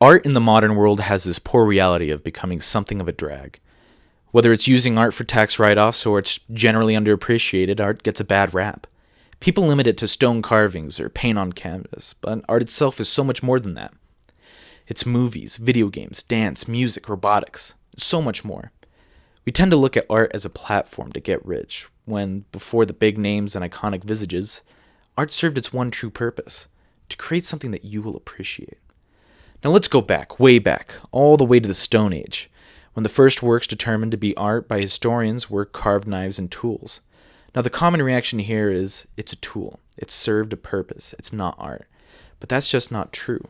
Art in the modern world has this poor reality of becoming something of a drag. Whether it's using art for tax write-offs or it's generally underappreciated, art gets a bad rap. People limit it to stone carvings or paint on canvas, but art itself is so much more than that. It's movies, video games, dance, music, robotics, so much more. We tend to look at art as a platform to get rich, when, before the big names and iconic visages, art served its one true purpose, to create something that you will appreciate. Now let's go back, way back, all the way to the Stone Age, when the first works determined to be art by historians were carved knives and tools. Now the common reaction here is, it's a tool, it served a purpose, it's not art. But that's just not true.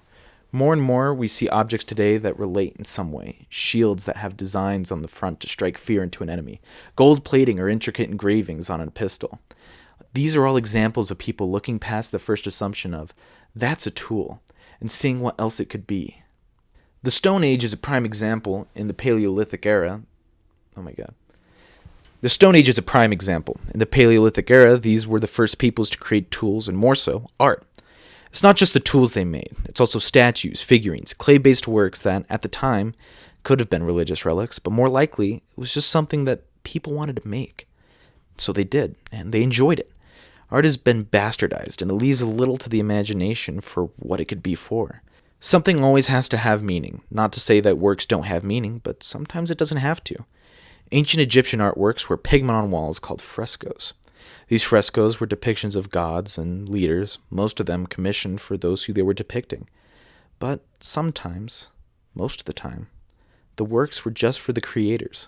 More and more, we see objects today that relate in some way. Shields that have designs on the front to strike fear into an enemy. Gold plating or intricate engravings on a pistol. These are all examples of people looking past the first assumption of, that's a tool, and seeing what else it could be. The Stone Age is a prime example in the Paleolithic era. Oh my god. The Stone Age is a prime example. In the Paleolithic era, these were the first peoples to create tools, and more so, art. It's not just the tools they made, it's also statues, figurines, clay-based works that, at the time, could have been religious relics, but more likely, it was just something that people wanted to make. So they did, and they enjoyed it. Art has been bastardized, and it leaves little to the imagination for what it could be for. Something always has to have meaning, not to say that works don't have meaning, but sometimes it doesn't have to. Ancient Egyptian artworks were pigment on walls called frescoes. These frescoes were depictions of gods and leaders, most of them commissioned for those who they were depicting. But sometimes, most of the time, the works were just for the creators.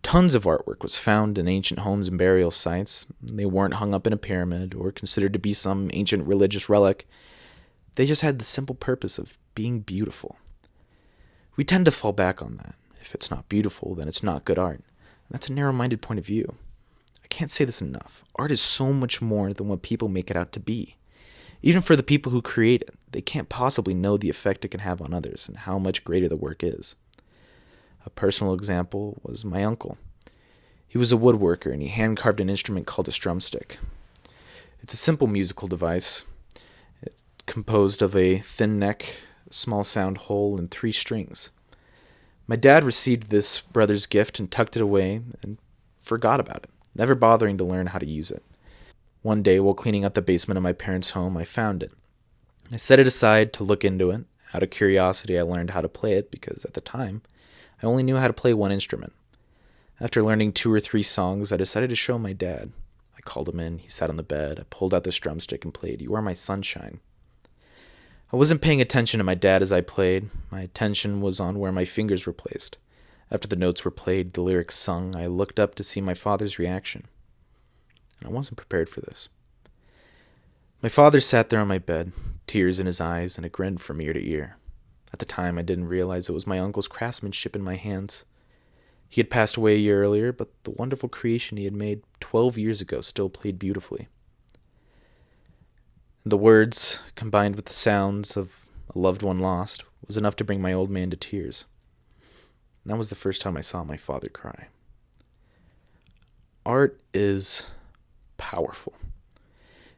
Tons of artwork was found in ancient homes and burial sites. They weren't hung up in a pyramid or considered to be some ancient religious relic. They just had the simple purpose of being beautiful. We tend to fall back on that. If it's not beautiful, then it's not good art. And that's a narrow-minded point of view. I can't say this enough. Art is so much more than what people make it out to be. Even for the people who create it, they can't possibly know the effect it can have on others and how much greater the work is. A personal example was my uncle. He was a woodworker and he hand-carved an instrument called a strumstick. It's a simple musical device. It's composed of a thin neck, small sound hole, and 3 strings. My dad received this brother's gift and tucked it away and forgot about it, never bothering to learn how to use it. One day, while cleaning out the basement of my parents' home, I found it. I set it aside to look into it. Out of curiosity, I learned how to play it because, at the time, I only knew how to play one instrument. After learning 2 or 3 songs, I decided to show my dad. I called him in, he sat on the bed, I pulled out the strumstick and played "You Are My Sunshine." I wasn't paying attention to my dad as I played. My attention was on where my fingers were placed. After the notes were played, the lyrics sung, I looked up to see my father's reaction. And I wasn't prepared for this. My father sat there on my bed, tears in his eyes and a grin from ear to ear. At the time, I didn't realize it was my uncle's craftsmanship in my hands. He had passed away a year earlier, but the wonderful creation he had made 12 years ago still played beautifully. The words, combined with the sounds of a loved one lost, was enough to bring my old man to tears. And that was the first time I saw my father cry. Art is powerful.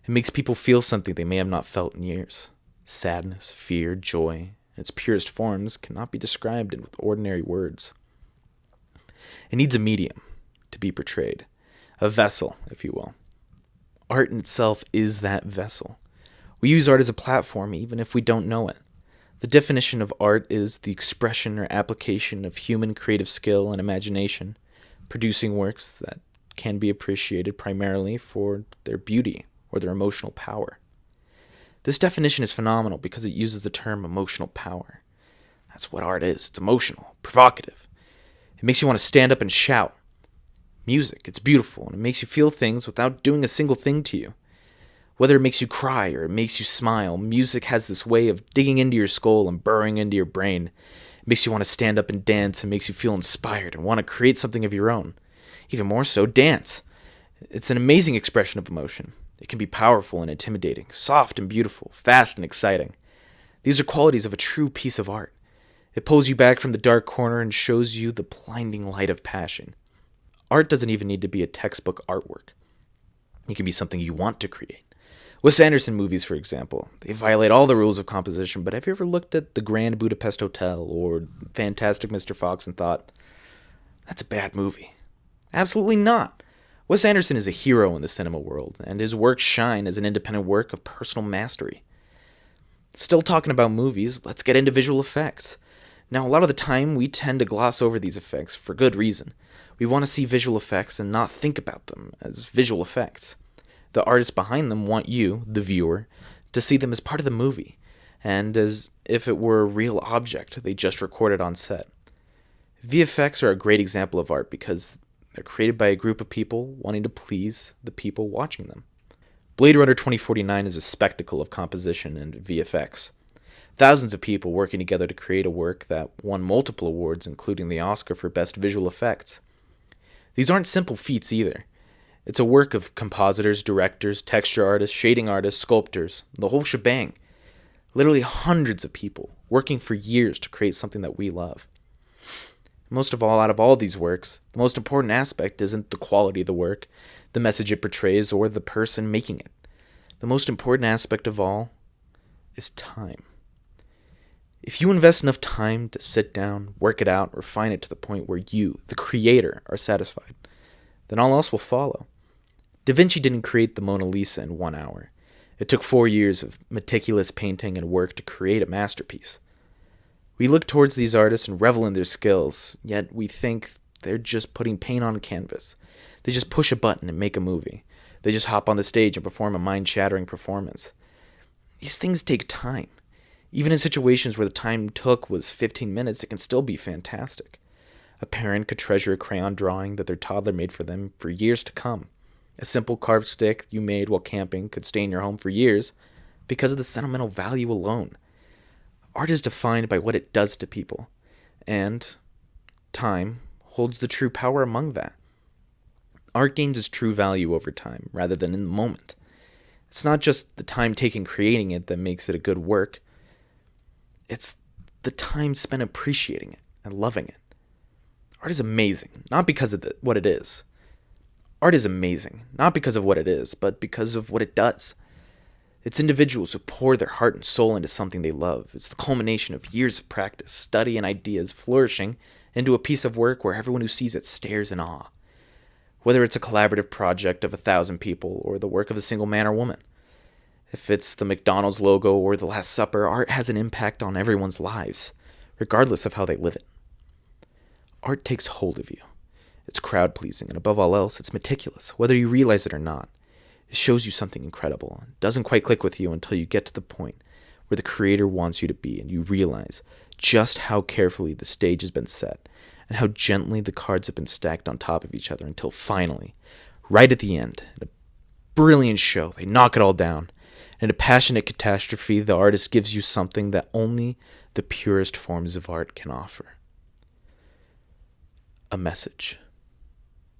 It makes people feel something they may have not felt in years. Sadness, fear, joy, in its purest forms, cannot be described with ordinary words. It needs a medium to be portrayed, a vessel, if you will. Art in itself is that vessel. We use art as a platform even if we don't know it. The definition of art is the expression or application of human creative skill and imagination, producing works that can be appreciated primarily for their beauty or their emotional power. This definition is phenomenal because it uses the term emotional power. That's what art is. It's emotional, provocative. It makes you want to stand up and shout. Music, it's beautiful, and it makes you feel things without doing a single thing to you. Whether it makes you cry or it makes you smile, music has this way of digging into your skull and burrowing into your brain. It makes you want to stand up and dance and makes you feel inspired and want to create something of your own. Even more so, dance. It's an amazing expression of emotion. It can be powerful and intimidating, soft and beautiful, fast and exciting. These are qualities of a true piece of art. It pulls you back from the dark corner and shows you the blinding light of passion. Art doesn't even need to be a textbook artwork. It can be something you want to create. Wes Anderson movies, for example, they violate all the rules of composition, but have you ever looked at The Grand Budapest Hotel or Fantastic Mr. Fox and thought, that's a bad movie? Absolutely not. Wes Anderson is a hero in the cinema world, and his works shine as an independent work of personal mastery. Still talking about movies, let's get into visual effects. Now, a lot of the time, we tend to gloss over these effects for good reason. We want to see visual effects and not think about them as visual effects. The artists behind them want you, the viewer, to see them as part of the movie, and as if it were a real object they just recorded on set. VFX are a great example of art because they're created by a group of people wanting to please the people watching them. Blade Runner 2049 is a spectacle of composition and VFX. Thousands of people working together to create a work that won multiple awards, including the Oscar for Best Visual Effects. These aren't simple feats either. It's a work of compositors, directors, texture artists, shading artists, sculptors, the whole shebang. Literally hundreds of people working for years to create something that we love. Most of all, out of all these works, the most important aspect isn't the quality of the work, the message it portrays, or the person making it. The most important aspect of all is time. If you invest enough time to sit down, work it out, refine it to the point where you, the creator, are satisfied, then all else will follow. Da Vinci didn't create the Mona Lisa in 1 hour. It took 4 years of meticulous painting and work to create a masterpiece. We look towards these artists and revel in their skills, yet we think they're just putting paint on a canvas. They just push a button and make a movie. They just hop on the stage and perform a mind-shattering performance. These things take time. Even in situations where the time took was 15 minutes, it can still be fantastic. A parent could treasure a crayon drawing that their toddler made for them for years to come. A simple carved stick you made while camping could stay in your home for years because of the sentimental value alone. Art is defined by what it does to people, and time holds the true power among that. Art gains its true value over time, rather than in the moment. It's not just the time taken creating it that makes it a good work. It's the time spent appreciating it and loving it. Art is amazing, not because of what it is. Art is amazing, not because of what it is, but because of what it does. It's individuals who pour their heart and soul into something they love. It's the culmination of years of practice, study, and ideas flourishing into a piece of work where everyone who sees it stares in awe. Whether it's a collaborative project of 1,000 people or the work of a single man or woman. If it's the McDonald's logo or the Last Supper, art has an impact on everyone's lives, regardless of how they live it. Art takes hold of you. It's crowd-pleasing, and above all else, it's meticulous, whether you realize it or not. It shows you something incredible. It doesn't quite click with you until you get to the point where the creator wants you to be and you realize just how carefully the stage has been set and how gently the cards have been stacked on top of each other until finally, right at the end, in a brilliant show, they knock it all down. In a passionate catastrophe, the artist gives you something that only the purest forms of art can offer. A message.